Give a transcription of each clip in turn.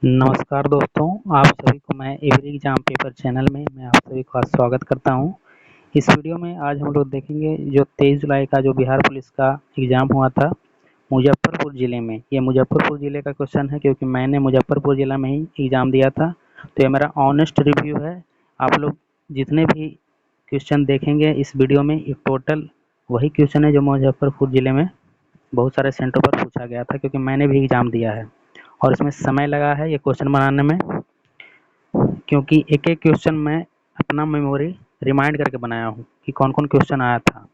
नमस्कार दोस्तों, आप सभी को मैं एवरी एग्जाम पेपर चैनल में मैं आप सभी का स्वागत करता हूं। इस वीडियो में आज हम लोग देखेंगे जो 23 जुलाई का जो बिहार पुलिस का एग्ज़ाम हुआ था मुजफ्फरपुर ज़िले में। ये मुजफ्फरपुर ज़िले का क्वेश्चन है क्योंकि मैंने मुजफ्फरपुर ज़िला में ही एग्ज़ाम दिया था, तो ये मेरा ऑनेस्ट रिव्यू है। आप लोग जितने भी क्वेश्चन देखेंगे इस वीडियो में, ये टोटल वही क्वेश्चन है जो मुजफ्फरपुर ज़िले में बहुत सारे सेंटरों पर पूछा गया था, क्योंकि मैंने भी एग्ज़ाम दिया है और इसमें समय लगा है ये क्वेश्चन बनाने में, क्योंकि एक एक क्वेश्चन मैं अपना मेमोरी रिमाइंड करके बनाया हूँ कि कौन कौन क्वेश्चन आया था।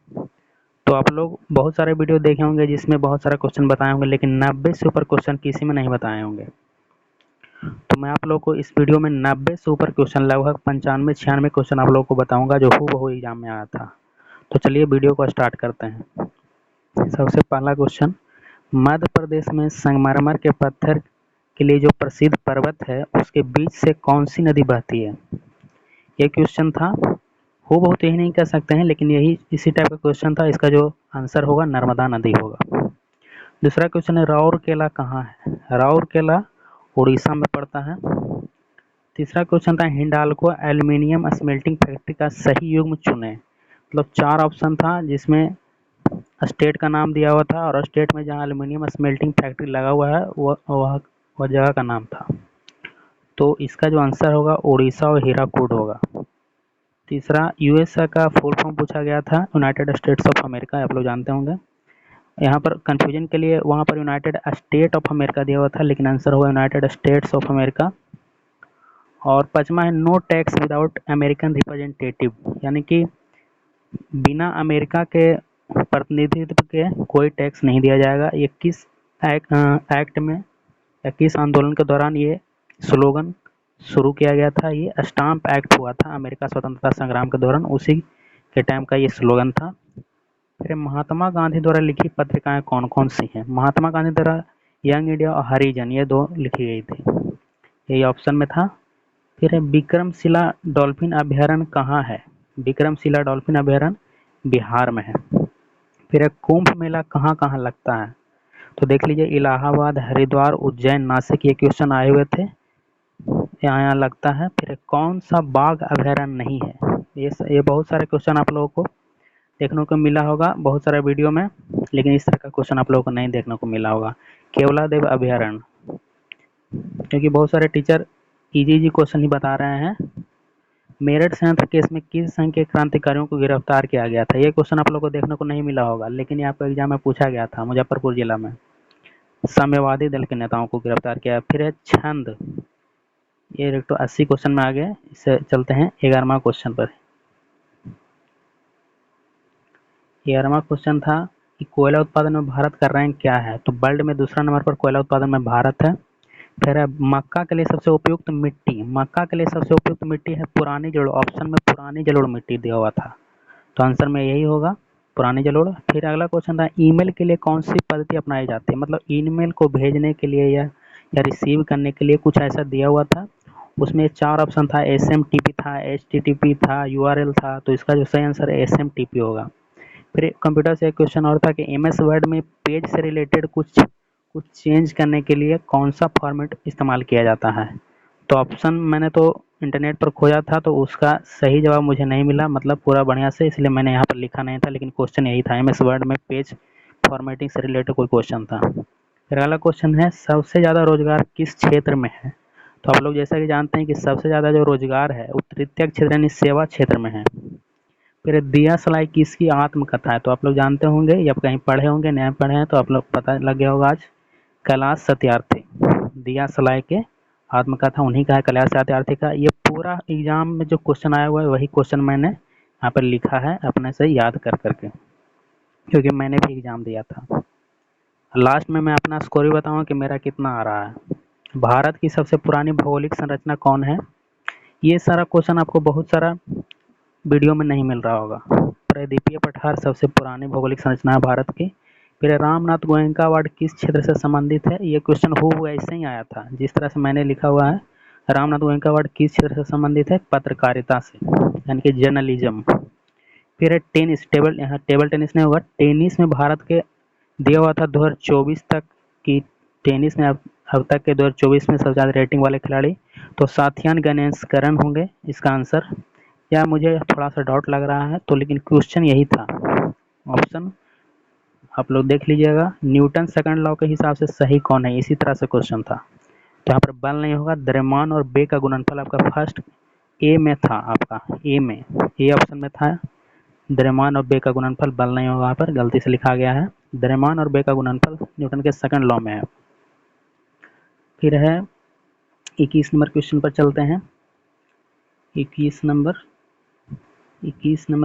तो आप लोग बहुत सारे वीडियो देखे होंगे जिसमें बहुत सारा क्वेश्चन बताए होंगे, लेकिन 90 से ऊपर क्वेश्चन किसी में नहीं बताए होंगे। तो मैं आप लोग को इस वीडियो में 90 से ऊपर क्वेश्चन, लगभग 95-96 क्वेश्चन आप लोग को बताऊंगा जो हूबहू एग्जाम में आया था। तो चलिए वीडियो को स्टार्ट करते हैं। सबसे पहला क्वेश्चन, मध्य प्रदेश में संगमरमर के पत्थर के लिए जो प्रसिद्ध पर्वत है उसके बीच से कौन सी नदी बहती है? ये क्वेश्चन था। हूबहू तो यही नहीं कह सकते हैं, लेकिन यही इसी टाइप का क्वेश्चन था। इसका जो आंसर होगा नर्मदा नदी होगा। दूसरा क्वेश्चन है, राउरकेला कहाँ है? राउरकेला उड़ीसा में पड़ता है। तीसरा क्वेश्चन था, हिंडाल्को एल्यूमिनियम स्मेल्टिंग फैक्ट्री का सही युग्म चुने। मतलब 4 ऑप्शन था जिसमें स्टेट का नाम दिया हुआ था और स्टेट में जहाँ एल्यूमिनियम स्मेल्टिंग फैक्ट्री लगा हुआ है वह जगह का नाम था। तो इसका जो आंसर होगा उड़ीसा और हीराकुड होगा। तीसरा, यूएसए का फुल फॉर्म पूछा गया था, यूनाइटेड स्टेट्स ऑफ अमेरिका, आप लोग जानते होंगे। यहाँ पर कंफ्यूजन के लिए वहाँ पर यूनाइटेड स्टेट ऑफ अमेरिका दिया हुआ था, लेकिन आंसर होगा यूनाइटेड स्टेट्स ऑफ अमेरिका। और पांचवा है, no tax without American representative, यानी कि बिना अमेरिका के प्रतिनिधित्व के कोई टैक्स नहीं दिया जाएगा। ये किस एक्ट में या किस आंदोलन के दौरान ये स्लोगन शुरू किया गया था? ये स्टाम्प एक्ट हुआ था अमेरिका स्वतंत्रता संग्राम के दौरान, उसी के टाइम का ये स्लोगन था। फिर महात्मा गांधी द्वारा लिखी पत्रिकाएं कौन कौन सी हैं? महात्मा गांधी द्वारा यंग इंडिया और हरिजन, ये 2 लिखी गई थी, यही ऑप्शन में था। फिर विक्रमशिला डॉल्फिन अभ्यारण्य कहाँ है? विक्रमशिला डॉल्फिन अभ्यारण्य बिहार में है। फिर कुंभ मेला कहाँ कहाँ लगता है? तो देख लीजिए, इलाहाबाद, हरिद्वार, उज्जैन, नासिक, ये क्वेश्चन आए हुए थे, यहाँ यहाँ लगता है। फिर कौन सा बाघ अभ्यारण्य नहीं है? ये बहुत सारे क्वेश्चन आप लोगों को देखने को मिला होगा बहुत सारे वीडियो में, लेकिन इस तरह का क्वेश्चन आप लोगों को नहीं देखने को मिला होगा। केवलादेव अभ्यारण्य, क्योंकि बहुत सारे टीचर इजी क्वेश्चन ही बता रहे हैं। मेरठ संयंत्र केस में किस संघ के क्रांतिकारियों को गिरफ्तार किया गया था? ये क्वेश्चन आप लोगों को देखने को नहीं मिला होगा, लेकिन ये आपको एग्जाम में पूछा गया था। मुजफ्फरपुर जिला में साम्यवादी दल के नेताओं को गिरफ्तार किया। फिर है छंद, ये तो 80 क्वेश्चन में आ गए। इससे चलते हैं 11वां क्वेश्चन पर। 11वां क्वेश्चन था कि कोयला उत्पादन में भारत का रैंक क्या है? तो वर्ल्ड में दूसरा नंबर पर कोयला उत्पादन में भारत है। फिर है मक्का के लिए सबसे उपयुक्त मिट्टी। मक्का के लिए सबसे उपयुक्त मिट्टी है पुरानी जलोढ़। ऑप्शन में पुरानी जलोढ़ मिट्टी दिया हुआ था, तो आंसर में यही होगा पुरानी जलोढ़। फिर अगला क्वेश्चन था, ईमेल के लिए कौन सी पद्धति अपनाई जाती है? मतलब ईमेल को भेजने के लिए या रिसीव करने के लिए कुछ ऐसा दिया हुआ था। उसमें 4 ऑप्शन था, SMTP था, HTTP था, URL था। तो इसका जो सही आंसर है SMTP होगा। फिर कंप्यूटर से एक क्वेश्चन और था कि MS वर्ड में पेज से रिलेटेड कुछ चेंज करने के लिए कौन सा फॉर्मेट इस्तेमाल किया जाता है? तो ऑप्शन मैंने तो इंटरनेट पर खोजा था, तो उसका सही जवाब मुझे नहीं मिला, मतलब पूरा बढ़िया से, इसलिए मैंने यहाँ पर लिखा नहीं था, लेकिन क्वेश्चन यही था, MS वर्ड में पेज फॉर्मेटिंग से रिलेटेड कोई क्वेश्चन था। फिर अगला क्वेश्चन है, सबसे ज़्यादा रोजगार किस क्षेत्र में है? तो आप लोग जैसा कि जानते हैं कि सबसे ज़्यादा जो रोजगार है वो तृतीयक क्षेत्र यानी सेवा क्षेत्र में है। फिर दिया सलाई किसकी आत्मकथा है? तो आप लोग जानते होंगे या कहीं पढ़े होंगे, नहीं पढ़े हैं तो आप लोग पता लग गया होगा आज। कैलाश सत्यार्थी, दिया सलाई के आत्मकथा उन्हीं का है, कैलाश सत्यार्थी का। ये पूरा एग्जाम में जो क्वेश्चन आया हुआ है वही क्वेश्चन मैंने यहाँ पर लिखा है अपने से याद कर करके, क्योंकि मैंने भी एग्जाम दिया था। लास्ट में मैं अपना स्कोर भी बताऊंगा कि मेरा कितना आ रहा है। भारत की सबसे पुरानी भौगोलिक संरचना कौन है? ये सारा क्वेश्चन आपको बहुत सारा वीडियो में नहीं मिल रहा होगा। प्रदीपीय पठार सबसे पुरानी भौगोलिक संरचना है भारत की। फिर रामनाथ गोयनका अवार्ड किस क्षेत्र से संबंधित है? ये क्वेश्चन हूबहू ऐसे ही आया था जिस तरह से मैंने लिखा हुआ है। रामनाथ गोयनका अवार्ड किस क्षेत्र से संबंधित है? पत्रकारिता से, यानी कि जर्नलिज्म। फिर है टेनिस, यहाँ टेबल टेनिस नहीं होगा, टेनिस में भारत के दिया हुआ था 2024 तक की टेनिस में अब तक के 2024 में सबसे ज़्यादा रेटिंग वाले खिलाड़ी तो साथियान गणेशकरण होंगे इसका आंसर, या मुझे थोड़ा सा डाउट लग रहा है तो, लेकिन क्वेश्चन यही था। ऑप्शन आप लोग देख लीजिएगा, न्यूटन सेकंड लॉ के हिसाब से सही कौन है, इसी तरह से क्वेश्चन था। तो यहाँ पर बल नहीं होगा, द्रव्यमान और वेग का गुणनफल आपका फर्स्ट ए में था, आपका ए में, ए ऑप्शन में था। द्रव्यमान और वेग का गुणनफल बल नहीं होगा, यहाँ पर गलती से लिखा गया है। द्रव्यमान और वेग का गुणनफल न्यूटन के सेकंड लॉ में है। फिर है 21 नंबर क्वेश्चन पर चलते हैं। 21 नंबर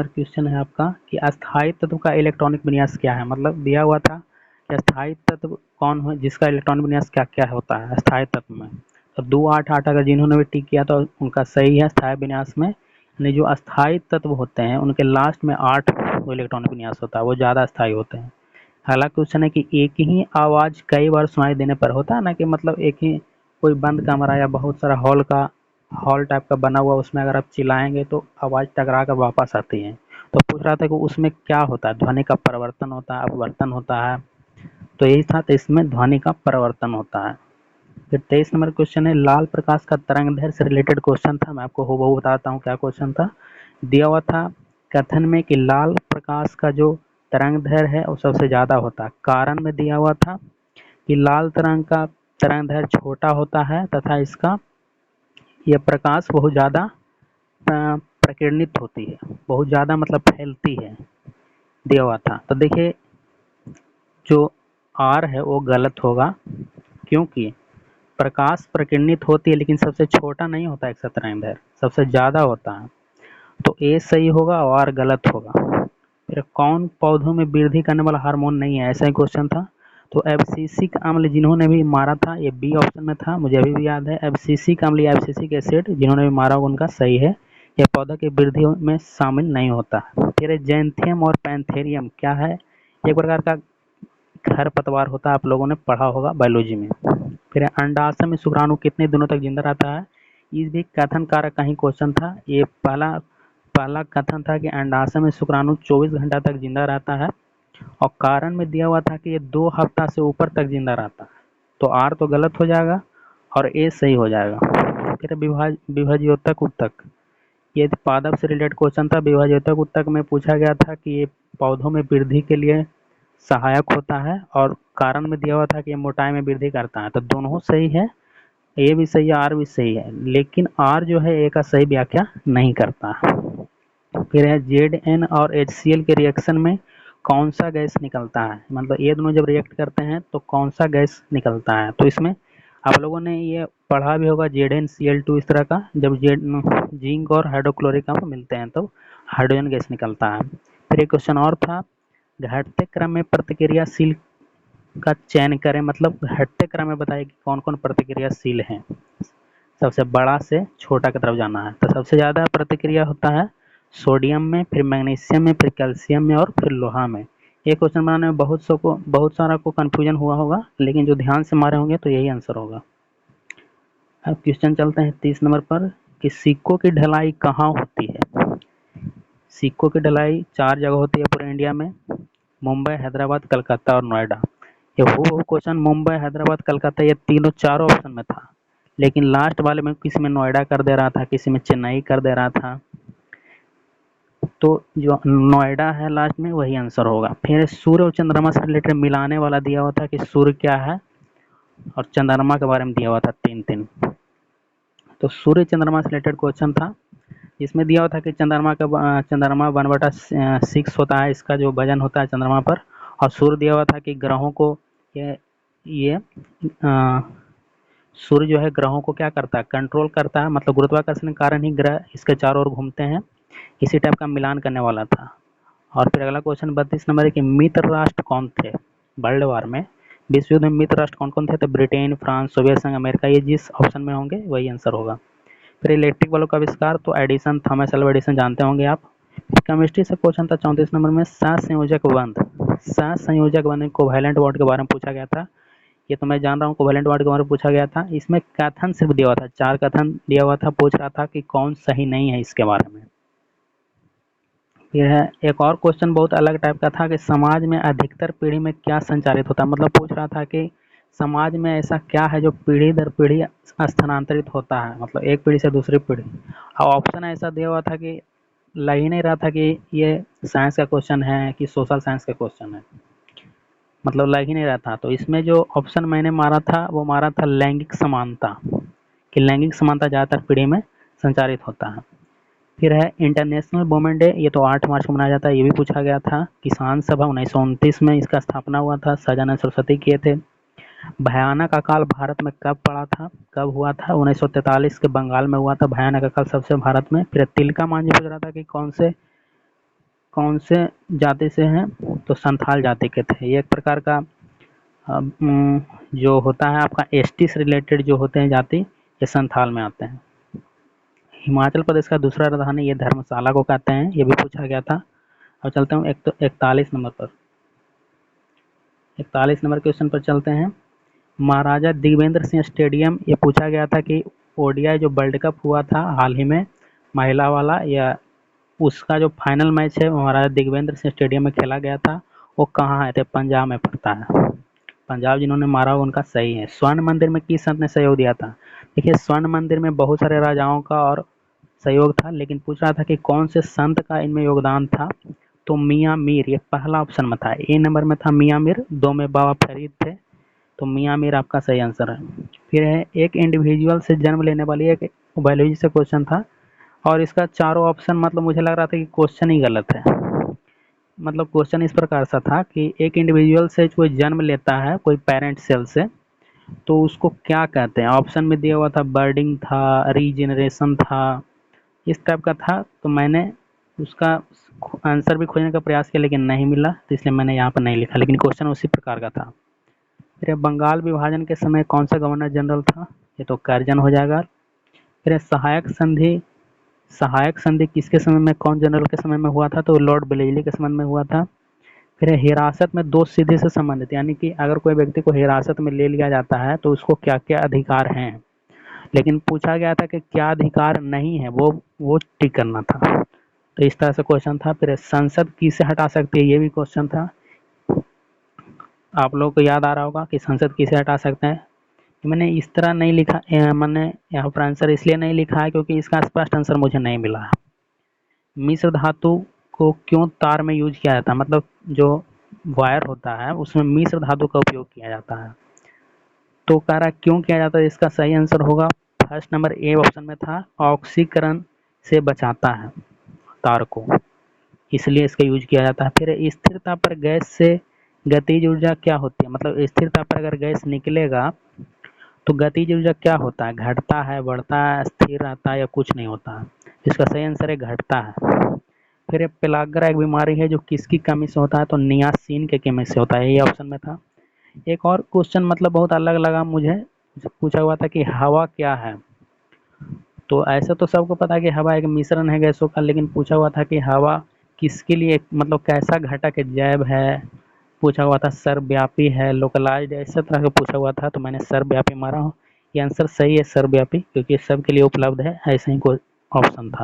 क्वेश्चन है आपका कि अस्थायी तत्व का इलेक्ट्रॉनिक विन्यास क्या है। मतलब दिया हुआ था कि अस्थायी तत्व कौन है जिसका इलेक्ट्रॉनिक विन्यास क्या क्या होता है अस्थायी तत्व में। तो 2, 8, 8 अगर जिन्होंने भी टिक किया तो उनका सही है। अस्थायी विन्यास में यानी जो अस्थायी तत्व होते हैं उनके लास्ट में 8 इलेक्ट्रॉनिक विन्यास होता है, वो ज़्यादा अस्थायी होते हैं। अगला क्वेश्चन है कि एक ही आवाज़ कई बार सुनाई देने पर होता है ना, कि मतलब एक ही कोई बंद कमरा या बहुत सारा हॉल टाइप का बना हुआ, उसमें अगर आप चिल्लाएंगे तो आवाज़ टकरा कर वापस आती है। तो पूछ रहा था कि उसमें क्या होता है, ध्वनि का परिवर्तन होता है, अपवर्तन होता है। तो यही था, तो इसमें ध्वनि का परिवर्तन होता है। फिर 23 नंबर क्वेश्चन है, लाल प्रकाश का तरंगदैर्घ्य से रिलेटेड क्वेश्चन था। मैं आपको हूबहू बताता हूँ क्या क्वेश्चन था। दिया हुआ था कथन में कि लाल प्रकाश का जो तरंगदैर्घ्य है वो सबसे ज़्यादा होता है। कारण में दिया हुआ था कि लाल तरंग का तरंगदैर्घ्य छोटा होता है तथा इसका यह प्रकाश बहुत ज़्यादा प्रकीर्णित होती है, बहुत ज़्यादा मतलब फैलती है, दिया हुआ था। तो देखिए जो आर है वो गलत होगा, क्योंकि प्रकाश प्रकीर्णित होती है लेकिन सबसे छोटा नहीं होता है इसका तरंगदैर्घ्य, सबसे ज़्यादा होता है। तो ए सही होगा और आर गलत होगा। फिर कौन पौधों में वृद्धि करने वाला हार्मोन नहीं है, ऐसा ही क्वेश्चन था। तो एब्सिसिक अम्ल जिन्होंने भी मारा था, ये बी ऑप्शन में था, मुझे अभी भी याद है। एब्सिसिक अम्ल या एब्सिसिक एसिड जिन्होंने भी मारा उनका सही है, यह पौधा की वृद्धि में शामिल नहीं होता। फिर जैंथियम और पैंथेरियम क्या है, एक प्रकार का खरपतवार होता है, आप लोगों ने पढ़ा होगा बायोलॉजी में। फिर अंडाशय में शुक्राणु कितने दिनों तक जिंदा रहता है, इस भी कथन कारक का ही क्वेश्चन था। ये पहला कथन था कि अंडाशय में शुक्राणु 24 घंटा तक जिंदा रहता है, और कारण में दिया हुआ था कि ये 2 हफ्ता से ऊपर तक जिंदा रहता है। तो आर तो गलत हो जाएगा और ए सही हो जाएगा। फिर विभाज्योतक उत्तक, ये पादप से रिलेटेड क्वेश्चन था। विभाज्योतक उत्तक में पूछा गया था कि ये पौधों में वृद्धि के लिए सहायक होता है, और कारण में दिया हुआ था कि ये मोटाई में वृद्धि करता है। तो दोनों सही है, ए भी सही है, आर भी सही है, लेकिन आर जो है ए का सही व्याख्या नहीं करता। फिर है ZN और HCl के रिएक्शन में कौन सा गैस निकलता है, मतलब ये दोनों जब रिएक्ट करते हैं तो कौन सा गैस निकलता है। तो इसमें आप लोगों ने ये पढ़ा भी होगा ZnCl2 इस तरह का, जब जिंक और हाइड्रोक्लोरिक अम्ल मिलते हैं तो हाइड्रोजन गैस निकलता है। फिर एक क्वेश्चन और था, घटते क्रम में प्रतिक्रियाशील का चयन करें, मतलब घटते क्रम में बताइए कि कौन कौन प्रतिक्रियाशील हैं, सबसे बड़ा से छोटा की तरफ जाना है। तो सबसे ज़्यादा प्रतिक्रिया होता है सोडियम में, फिर मैग्नीशियम में, फिर कैल्शियम में और फिर लोहा में। ये क्वेश्चन बनाने में बहुत सारा को कन्फ्यूजन हुआ होगा, लेकिन जो ध्यान से मारे होंगे तो यही आंसर होगा। अब क्वेश्चन चलते हैं 30 नंबर पर कि सिक्कों की ढलाई कहाँ होती है। सिक्कों की ढलाई 4 जगह होती है पूरे इंडिया में, मुंबई, हैदराबाद, कलकत्ता और नोएडा। ये वो क्वेश्चन मुंबई, हैदराबाद, कलकत्ता ये तीनों चारों ऑप्शन में था, लेकिन लास्ट वाले में किसी में नोएडा कर दे रहा था, किसी में चेन्नई कर दे रहा था। तो जो नोएडा है लास्ट में वही आंसर होगा। फिर सूर्य और चंद्रमा से रिलेटेड मिलाने वाला दिया हुआ था कि सूर्य क्या है, और चंद्रमा के बारे में दिया हुआ था 3 तो सूर्य चंद्रमा से रिलेटेड क्वेश्चन था। इसमें दिया हुआ था कि चंद्रमा 1/6 होता है, इसका जो वजन होता है चंद्रमा पर। और सूर्य दिया हुआ था कि ग्रहों को ये सूर्य जो है ग्रहों को क्या करता है, कंट्रोल करता है, मतलब गुरुत्वाकर्षण के कारण ही ग्रह इसके चारों ओर घूमते हैं। इसी टाइप का मिलान करने वाला था। और फिर अगला क्वेश्चन 32 नंबर है कि मित्र राष्ट्र कौन थे वर्ल्ड वार में, विश्व युद्ध में मित्र राष्ट्र कौन कौन थे। तो ब्रिटेन, फ्रांस, सोवियत संघ, अमेरिका, ये जिस ऑप्शन में होंगे वही आंसर होगा। फिर इलेक्ट्रिक बल्ब का आविष्कार, तो एडिसन, थॉमस अल्वा एडिसन जानते होंगे आप। केमिस्ट्री से क्वेश्चन था 34 नंबर में, सहसंयोजक बंध कोवैलेंट बॉन्ड के बारे में पूछा गया था। ये तो मैं जान रहा हूँ, कोवैलेंट बॉन्ड के बारे में पूछा गया था। इसमें कथन सिर्फ दिया हुआ था, 4 कथन दिया हुआ था, पूछ रहा था कि कौन सही नहीं है इसके बारे में। फिर है एक और क्वेश्चन बहुत अलग टाइप का था कि समाज में अधिकतर पीढ़ी में क्या संचारित होता है, मतलब पूछ रहा था कि समाज में ऐसा क्या है जो पीढ़ी दर पीढ़ी स्थानांतरित होता है, मतलब एक पीढ़ी से दूसरी पीढ़ी। और ऑप्शन ऐसा दिया हुआ था कि लग ही नहीं रहा था कि ये साइंस का क्वेश्चन है कि सोशल साइंस का क्वेश्चन है, मतलब लग ही नहीं रहा था। तो इसमें जो ऑप्शन मैंने मारा था वो मारा था लैंगिक समानता, कि लैंगिक समानता ज़्यादातर पीढ़ी में संचारित होता है। फिर है इंटरनेशनल वुमेन डे, ये तो 8 मार्च को मनाया जाता है, ये भी पूछा गया था। किसान सभा 1929 में इसका स्थापना हुआ था, सहाजानंद सरस्वती किए थे। भयानक अकाल भारत में कब पड़ा था, कब हुआ था? 1943 के बंगाल में हुआ था भयानक अकाल सबसे भारत में। फिर तिलका मांझी पूछ रहा था कि कौन से जाति से हैं, तो संथाल जाति के थे। ये एक प्रकार का जो होता है आपका एसटी से रिलेटेड जो होते हैं जाति, ये संथाल में आते हैं। हिमाचल प्रदेश का दूसरा राजधानी ये धर्मशाला को कहते हैं, ये भी पूछा गया था। अब चलते हूँ 41 नंबर पर। 41 नंबर क्वेश्चन पर चलते हैं। महाराजा दिव्येंद्र सिंह स्टेडियम, ये पूछा गया था कि ओडीआई जो वर्ल्ड कप हुआ था हाल ही में महिला वाला, या उसका जो फाइनल मैच है वो महाराजा दिव्येंद्र सिंह स्टेडियम में खेला गया था, वो कहाँ है? तो पंजाब में पड़ता है। पंजाब जिन्होंने मारा वो उनका सही है। स्वर्ण मंदिर में किस संत ने सहयोग दिया था? देखिए, स्वर्ण मंदिर में बहुत सारे राजाओं का और सहयोग था, लेकिन पूछ रहा था कि कौन से संत का इनमें योगदान था, तो मियाँ मीर, ये पहला ऑप्शन में था। ए नंबर में था मियाँ मीर, 2 में बाबा फरीद थे, तो मियाँ मीर आपका सही आंसर है। फिर है एक इंडिविजुअल से जन्म लेने वाली, एक बायोलॉजी से क्वेश्चन था, और इसका चारों ऑप्शन मतलब मुझे लग रहा था कि क्वेश्चन ही गलत है। मतलब क्वेश्चन इस प्रकार सा था कि एक इंडिविजुअल से कोई जन्म लेता है कोई पेरेंट सेल से, तो उसको क्या कहते हैं? ऑप्शन में दिया हुआ था बर्डिंग था, रीजेनरेशन था, इस टाइप का था। तो मैंने उसका आंसर भी खोजने का प्रयास किया लेकिन नहीं मिला, तो इसलिए मैंने यहाँ पर नहीं लिखा, लेकिन क्वेश्चन उसी प्रकार का था। फिर बंगाल विभाजन के समय कौन सा गवर्नर जनरल था? ये तो कर्जन हो जाएगा। फिर सहायक संधि किसके समय में, कौन जनरल के समय में हुआ था? तो लॉर्ड बेलेजली के समय में हुआ था। फिर हिरासत में दोष सिद्धि से संबंधित, यानी कि अगर कोई व्यक्ति को हिरासत में ले लिया जाता है तो उसको क्या क्या अधिकार हैं, लेकिन पूछा गया था कि क्या अधिकार नहीं है, वो टिक करना था। तो इस तरह से क्वेश्चन था। फिर संसद किसे हटा सकती है, ये भी क्वेश्चन था। आप लोगों को याद आ रहा होगा कि संसद किसे हटा सकते हैं। मैंने इस तरह नहीं लिखा, मैंने यहाँ पर आंसर इसलिए नहीं लिखा है क्योंकि इसका स्पष्ट आंसर मुझे नहीं मिला है। मिश्र धातु को क्यों तार में यूज किया जाता है, मतलब जो वायर होता है उसमें मिश्र धातु का उपयोग किया जाता है, तो कह रहा क्यों किया जाता है? इसका सही आंसर होगा फर्स्ट नंबर ए ऑप्शन में था, ऑक्सीकरण से बचाता है तार को, इसलिए इसका यूज किया जाता है। फिर स्थिरता पर गैस से गतिज ऊर्जा क्या होती है, मतलब स्थिरता पर अगर गैस निकलेगा तो गतिज ऊर्जा क्या होता है? घटता है, बढ़ता है, स्थिर रहता है, या कुछ नहीं होता है? इसका सही आंसर है घटता है। फिर पेलाग्रा एक बीमारी है जो किसकी कमी से होता है? तो नियासिन के कमी से होता है, ये ऑप्शन में था। एक और क्वेश्चन मतलब बहुत अलग लगा मुझे, पूछा हुआ था कि हवा क्या है? तो ऐसा तो सबको पता है कि हवा एक मिश्रण है गैसों का, लेकिन पूछा हुआ था कि हवा किसके लिए, मतलब कैसा घटक जैव है, पूछा हुआ था सर्वव्यापी है, लोकलाइज्ड है, इस तरह का पूछा हुआ था, तो मैंने सर्वव्यापी मारा हूँ। ये आंसर सही है सर्वव्यापी, क्योंकि सबके लिए उपलब्ध है, ऐसा ही कोई ऑप्शन था।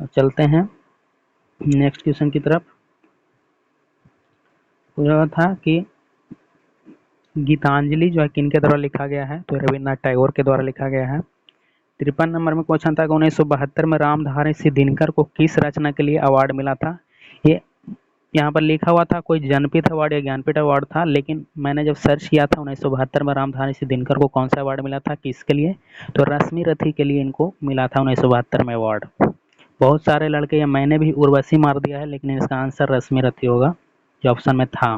अब चलते हैं नेक्स्ट क्वेश्चन की तरफ। पूछा हुआ था कि गीतांजलि जो है किनके द्वारा लिखा गया है? तो रविन्द्रनाथ टैगोर के द्वारा लिखा गया है। 53 नंबर में क्वेश्चन था कि 1972 में रामधारी सिंह दिनकर को किस रचना के लिए अवार्ड मिला था? ये यहाँ पर लिखा हुआ था कोई जनपीठ अवार्ड या ज्ञानपीठ अवार्ड था, लेकिन मैंने जब सर्च किया था 1972 में रामधारी सिंह दिनकर को कौन सा अवार्ड मिला था, किसके लिए? तो रश्मि रथी के लिए इनको मिला था 1972 में अवार्ड। बहुत सारे लड़के, या मैंने भी उर्वशी मार दिया है, लेकिन इसका आंसर रश्मि रथी होगा जो ऑप्शन में था।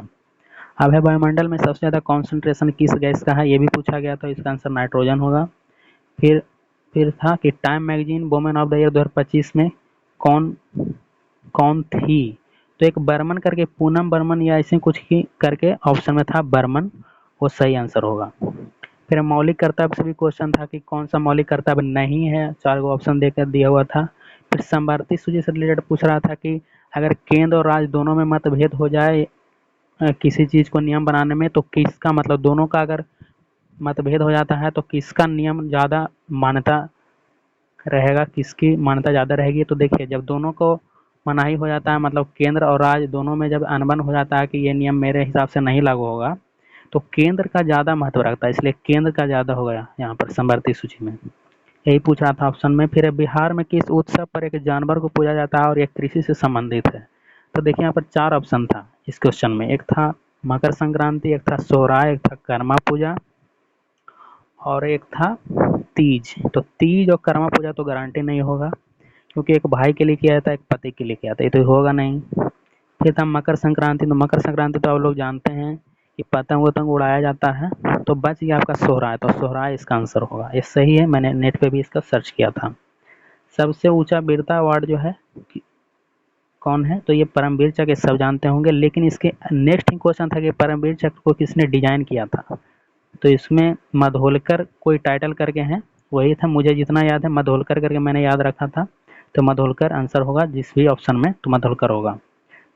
अब है वायुमंडल में सबसे ज़्यादा कॉन्सेंट्रेशन किस गैस का है, ये भी पूछा गया, तो इसका आंसर नाइट्रोजन होगा। फिर फिर था कि time magazine women of the year 2025 में कौन कौन थी? तो एक बर्मन करके, पूनम बर्मन या ऐसे कुछ की करके ऑप्शन में था बर्मन, वो सही आंसर होगा। फिर मौलिक कर्तव्य से भी क्वेश्चन था कि कौन सा मौलिक कर्तव्य नहीं है, 4 गो ऑप्शन देकर दिया हुआ था। फिर समवर्ती सूची से रिलेटेड पूछ रहा था कि अगर केंद्र और राज्य दोनों में मतभेद हो जाए किसी चीज़ को नियम बनाने में, तो किसका, मतलब दोनों का अगर मतभेद हो जाता है तो किसका नियम ज़्यादा मान्यता रहेगा, किसकी मान्यता ज़्यादा रहेगी? तो देखिए, जब दोनों को मनाही हो जाता है, मतलब केंद्र और राज्य दोनों में जब अनबन हो जाता है कि ये नियम मेरे हिसाब से नहीं लागू होगा, तो केंद्र का ज़्यादा महत्व रखता है, इसलिए केंद्र का ज़्यादा हो गया यहाँ पर समवर्ती सूची में। यही पूछ रहा था ऑप्शन में। फिर बिहार में किस उत्सव पर एक जानवर को पूजा जाता है और यह कृषि से संबंधित है? तो देखिए यहाँ पर 4 ऑप्शन था इस क्वेश्चन में। एक था मकर संक्रांति, एक था सोहराय, एक था कर्मा पूजा और एक था तीज। तो तीज और कर्मा पूजा तो गारंटी नहीं होगा, क्योंकि एक भाई के लिए किया जाता है, एक पति के लिए किया जाता है, ये तो होगा नहीं। फिर था मकर संक्रांति। तो मकर संक्रांति तो आप लोग जानते हैं कि पतंग वतंग उड़ाया जाता है। तो बच गया आपका सोहराय, तो सोहराय इसका आंसर होगा। ये सही है, मैंने नेट पे भी इसका सर्च किया था। सबसे ऊंचा वीरता अवार्ड जो है कौन है? तो ये परमवीर चक्र सब जानते होंगे, लेकिन इसके नेक्स्ट क्वेश्चन था कि परमवीर चक्र को किसने डिजाइन किया था? तो इसमें मधोलकर कोई टाइटल करके हैं, वही था। मुझे जितना याद है मधोलकर करके मैंने याद रखा था, तो मधोलकर आंसर होगा जिस भी ऑप्शन में, तो मधोलकर होगा।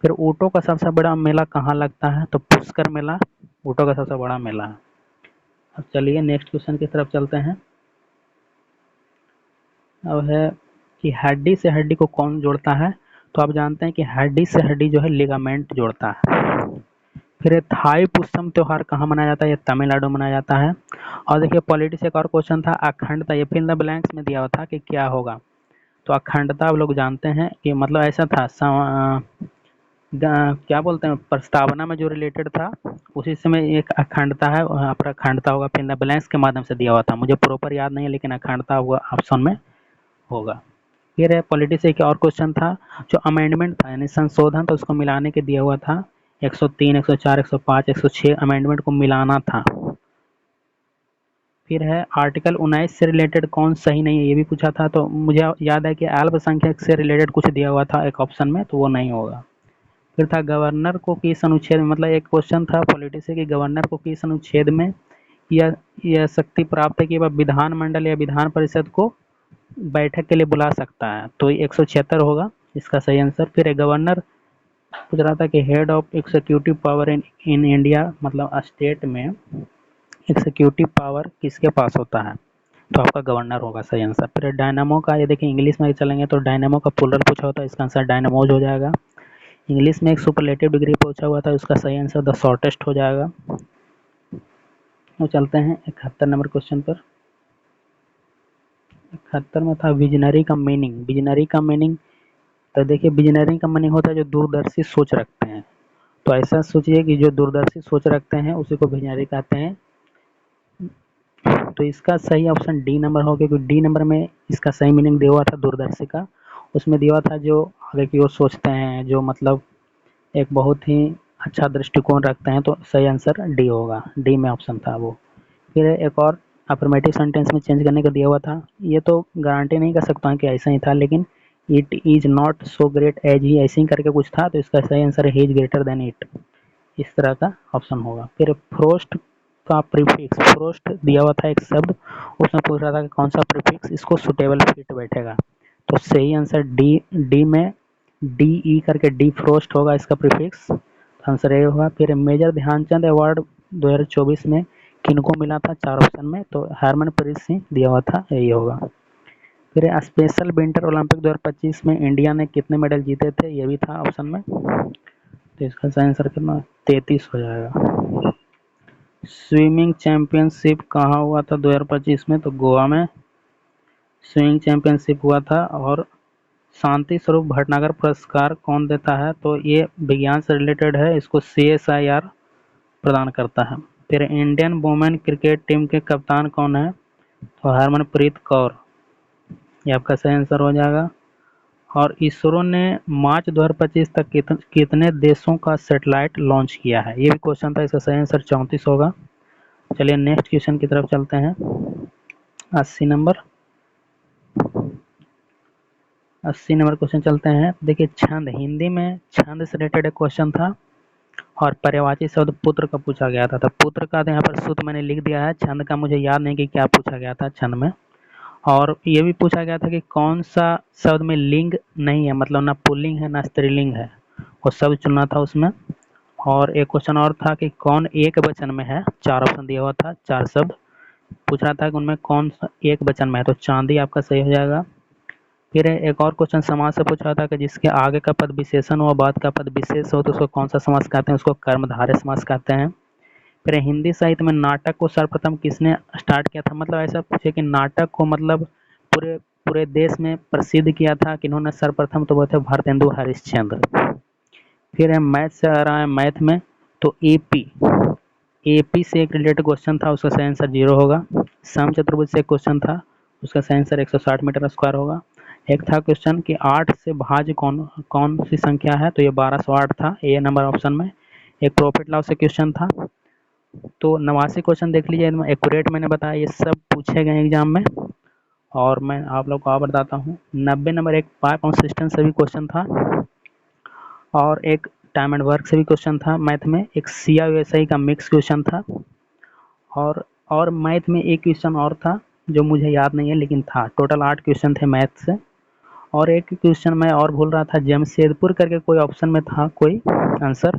फिर ऊँटों का सबसे बड़ा मेला कहाँ लगता है? तो पुष्कर मेला ऊँटों का सबसे बड़ा मेला है। अब चलिए नेक्स्ट क्वेश्चन की तरफ चलते हैं। अब है कि हड्डी से हड्डी को कौन जोड़ता है? तो आप जानते हैं कि हड्डी से हड्डी जो है लिगामेंट जोड़ता है। फिर थाई पुष्पम त्योहार कहाँ मनाया जाता है? ये तमिलनाडु मनाया जाता है। और देखिए पॉलिटी से एक और क्वेश्चन था, अखंडता, ये फिल द ब्लैंक्स में दिया हुआ था कि क्या होगा। तो अखंडता आप लोग जानते हैं कि मतलब ऐसा था, क्या बोलते हैं, प्रस्तावना में जो रिलेटेड था उसी समय एक अखंडता है, वहाँ पर अखंडता होगा, फिल द ब्लैंक्स के माध्यम से दिया हुआ था। मुझे प्रॉपर याद नहीं है, लेकिन अखंडता हुआ ऑप्शन में होगा। फिर है पॉलिटी से एक और क्वेश्चन था, जो अमेंडमेंट था यानी संशोधन, तो उसको मिलाने के दिया हुआ था 103, 104, 105, 106 अमेंडमेंट को मिलाना था। फिर है आर्टिकल 19 से रिलेटेड कौन सही नहीं है, ये भी पूछा था। तो मुझे याद है कि अल्पसंख्यक से रिलेटेड कुछ दिया हुआ था एक ऑप्शन में, तो वो नहीं होगा। फिर था गवर्नर को किस अनुच्छेद में, मतलब एक क्वेश्चन था पॉलिटी से कि गवर्नर को किस अनुच्छेद में यह शक्ति प्राप्त है कि वह विधानमंडल या विधान परिषद को बैठक के लिए बुला सकता है? तो 176 होगा इसका सही आंसर। फिर गवर्नर पूछ रहा था कि head of executive power in India, मतलब स्टेट में एग्जीक्यूटिव पावर किसके पास होता है? तो आपका गवर्नर होगा सही आंसर। फिर डायनामो का, ये देखिए इंग्लिश में चलेंगे तो डायनामो का प्लूरल पूछा होता है, इसका आंसर डायनामोज हो जाएगा। इंग्लिश में एक सुपरलेटिव डिग्री पूछा हुआ था, उसका सही आंसर द शॉर्टेस्ट हो जाएगा। तो चलते हैं 71 नंबर क्वेश्चन पर। 71 में था विजनरी का मीनिंग। विजनरी का मीनिंग, तो देखिए विजनरी का मीनिंग होता है जो दूरदर्शी सोच रखते हैं। तो ऐसा सोचिए कि जो दूरदर्शी सोच रखते हैं उसी को विजनरी कहते हैं। तो इसका सही ऑप्शन डी नंबर होगा, क्योंकि डी नंबर में इसका सही मीनिंग दिया हुआ था दूरदर्शी का। उसमें दिया हुआ था जो आगे की ओर सोचते हैं, जो मतलब एक बहुत ही अच्छा दृष्टिकोण रखते हैं। तो सही आंसर डी होगा, डी में ऑप्शन था वो। फिर एक और अफर्मेटिव सेंटेंस में चेंज करने का दिया हुआ था, ये तो गारंटी नहीं कर सकता कि ऐसा ही था, लेकिन it is not so great as he, ऐसे ही करके कुछ था। तो इसका सही आंसर है he is greater than it, इस तरह का ऑप्शन होगा। फिर फ्रोस्ट का प्रीफिक्स, फ्रोस्ट दिया हुआ था एक शब्द, उसमें पूछ रहा था कि कौन सा प्रीफिक्स इसको सुटेबल फिट बैठेगा। तो सही आंसर डी, डी में डी ई करके डी फ्रोस्ट होगा इसका प्रीफिक्स, आंसर ये होगा। फिर मेजर ध्यानचंद अवार्ड 2024 में किनको मिला था? 4 ऑप्शन में, तो हरमनप्रीत सिंह दिया हुआ था, यही होगा। फिर स्पेशल विंटर ओलंपिक 2025 में इंडिया ने कितने मेडल जीते थे? ये भी था ऑप्शन में, तो इसका सही आंसर कितना? 33 हो जाएगा। स्विमिंग चैंपियनशिप कहाँ हुआ था 2025 में? तो गोवा में स्विमिंग चैंपियनशिप हुआ था। और शांति स्वरूप भटनागर पुरस्कार कौन देता है? तो ये विज्ञान से रिलेटेड है, इसको CSIR प्रदान करता है। फिर इंडियन वुमेन क्रिकेट टीम के कप्तान कौन है? तो हरमनप्रीत कौर, ये आपका सही आंसर हो जाएगा। और इसरो ने मार्च 2025 तक कितने देशों का सैटेलाइट लॉन्च किया है? ये भी क्वेश्चन था, इसका सही आंसर 34 होगा। चलिए नेक्स्ट क्वेश्चन की तरफ चलते हैं। 80 नंबर, 80 नंबर क्वेश्चन चलते हैं। देखिए छंद, हिंदी में छंद से रिलेटेड एक क्वेश्चन था और पर्यायवाची शब्द पुत्र का पूछा गया था। तो पुत्र का यहाँ पर सूत्र मैंने लिख दिया है, छंद का मुझे याद नहीं कि क्या पूछा गया था छंद में। और ये भी पूछा गया था कि कौन सा शब्द में लिंग नहीं है, मतलब ना पुल्लिंग है ना स्त्रीलिंग है, वो शब्द चुनना था उसमें। और एक क्वेश्चन और था कि कौन एक वचन में है, 4 ऑप्शन दिया हुआ था, 4 शब्द पूछ रहा था कि उनमें कौन सा एक वचन में है। तो चांदी आपका सही हो जाएगा। फिर एक और क्वेश्चन समास से पूछ रहा था कि जिसके आगे का पद विशेषण हो, बाद का पद विशेष हो, तो उसको कौन सा समास कहते हैं? उसको कर्मधारय समास कहते हैं। फिर हिंदी साहित्य में नाटक को सर्वप्रथम किसने स्टार्ट किया था, मतलब ऐसा पूछे कि नाटक को मतलब पूरे पूरे देश में प्रसिद्ध किया था किन्होंने सर्वप्रथम, तो वो थे भारतेंदु हरिश्चंद्र। फिर है मैथ से आ रहा है, मैथ में तो एपी एपी से एक रिलेटेड क्वेश्चन था, उसका सही आंसर 0 होगा। सम चतुर्भुज से एक क्वेश्चन था, उसका सही आंसर 160 मीटर स्क्वायर होगा। एक था क्वेश्चन कि 8 से भाज्य कौन कौन सी संख्या है, तो ये 1208 था, ए नंबर ऑप्शन में। एक प्रॉफिट लॉस से क्वेश्चन था। तो 89 क्वेश्चन देख लीजिए, एक्यूरेट मैंने बताया, ये सब पूछे गए एग्जाम में। और मैं आप लोग को और बताता हूँ, 90 नंबर एक पाइप और सिस्टम से भी क्वेश्चन था, और एक टाइम एंड वर्क से भी क्वेश्चन था मैथ में, एक CI/SI का मिक्स क्वेश्चन था, और मैथ में एक क्वेश्चन और था जो मुझे याद नहीं है लेकिन था। टोटल 8 क्वेश्चन थे मैथ से। और एक क्वेश्चन मैं और भूल रहा था, जमशेदपुर करके कोई ऑप्शन में था कोई आंसर,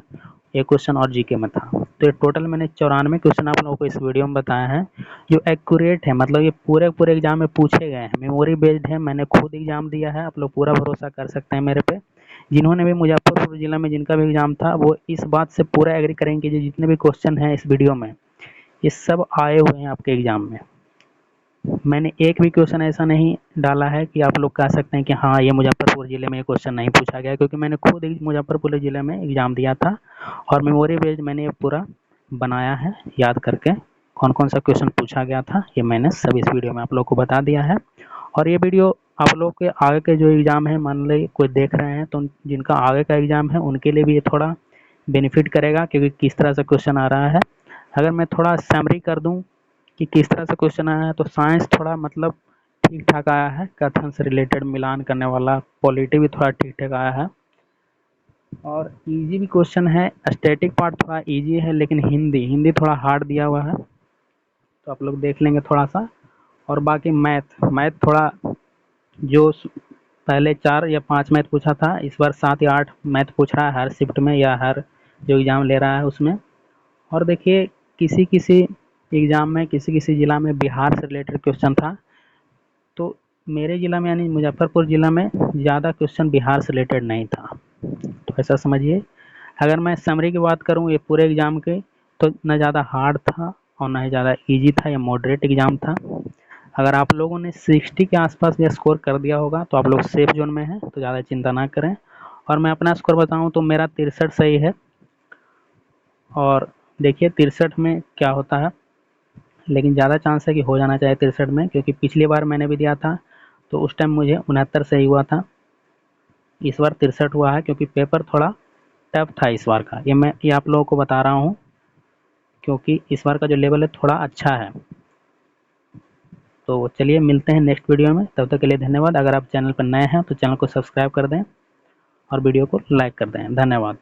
एक क्वेश्चन और जीके में था। तो ये टोटल मैंने 94 क्वेश्चन आप लोगों को इस वीडियो में बताया है, जो एक्यूरेट है, मतलब ये पूरे पूरे एग्जाम में पूछे गए हैं, मेमोरी बेस्ड है। मैंने खुद एग्जाम दिया है, आप लोग पूरा भरोसा कर सकते हैं मेरे पे। जिन्होंने भी मुजफ्फरपुर जिला में जिनका भी एग्जाम था, वो इस बात से पूरा एग्री करेंगे कि जितने भी क्वेश्चन हैं इस वीडियो में, ये सब आए हुए हैं आपके एग्जाम में। मैंने एक भी क्वेश्चन ऐसा नहीं डाला है कि आप लोग कह सकते हैं कि हाँ ये मुजफ्फरपुर ज़िले में ये क्वेश्चन नहीं पूछा गया, क्योंकि मैंने खुद ही मुजफ्फरपुर ज़िले में एग्ज़ाम दिया था, और मेमोरी बेस्ड मैंने ये पूरा बनाया है याद करके, कौन कौन सा क्वेश्चन पूछा गया था ये मैंने सब इस वीडियो में आप लोग को बता दिया है। और ये वीडियो आप लोग के आगे के जो एग्ज़ाम है, मान ली कोई देख रहे हैं, तो जिनका आगे का एग्ज़ाम है उनके लिए भी ये थोड़ा बेनिफिट करेगा, क्योंकि किस तरह से क्वेश्चन आ रहा है। अगर मैं थोड़ा समरी कर दूं कि किस तरह से क्वेश्चन आया है, तो साइंस थोड़ा मतलब ठीक ठाक आया है, कथन से रिलेटेड मिलान करने वाला। पॉलिटी भी थोड़ा ठीक ठाक आया है, और इजी भी क्वेश्चन है। स्टैटिक पार्ट थोड़ा इजी है, लेकिन हिंदी हिंदी थोड़ा हार्ड दिया हुआ है, तो आप लोग देख लेंगे थोड़ा सा। और बाकी मैथ मैथ थोड़ा, जो पहले 4 या 5 मैथ पूछा था, इस बार 7 या 8 मैथ पूछ रहा है हर शिफ्ट में या हर जो एग्ज़ाम ले रहा है उसमें। और देखिए, किसी किसी एग्ज़ाम में किसी किसी ज़िला में बिहार से रिलेटेड क्वेश्चन था, तो मेरे ज़िला में यानी मुजफ्फरपुर ज़िला में ज़्यादा क्वेश्चन बिहार से रिलेटेड नहीं था, तो ऐसा समझिए। अगर मैं समरी की बात करूँ ये पूरे एग्ज़ाम के, तो ना ज़्यादा हार्ड था और ना ही ज़्यादा इजी था, या मॉडरेट एग्ज़ाम था। अगर आप लोगों ने 60 के आसपास भी स्कोर कर दिया होगा तो आप लोग सेफ जोन में हैं, तो ज़्यादा चिंता ना करें। और मैं अपना स्कोर बताऊं तो मेरा 63 सही है, और देखिए 63 में क्या होता है, लेकिन ज़्यादा चांस है कि हो जाना चाहिए 63 में, क्योंकि पिछली बार मैंने भी दिया था तो उस टाइम मुझे 69 सही हुआ था। इस बार 63 हुआ है, क्योंकि पेपर थोड़ा टफ था इस बार का। ये आप लोगों को बता रहा हूँ, क्योंकि इस बार का जो लेवल है थोड़ा अच्छा है। तो चलिए मिलते हैं नेक्स्ट वीडियो में, तब तक के लिए धन्यवाद। अगर आप चैनल पर नए हैं तो चैनल को सब्सक्राइब कर दें और वीडियो को लाइक कर दें। धन्यवाद।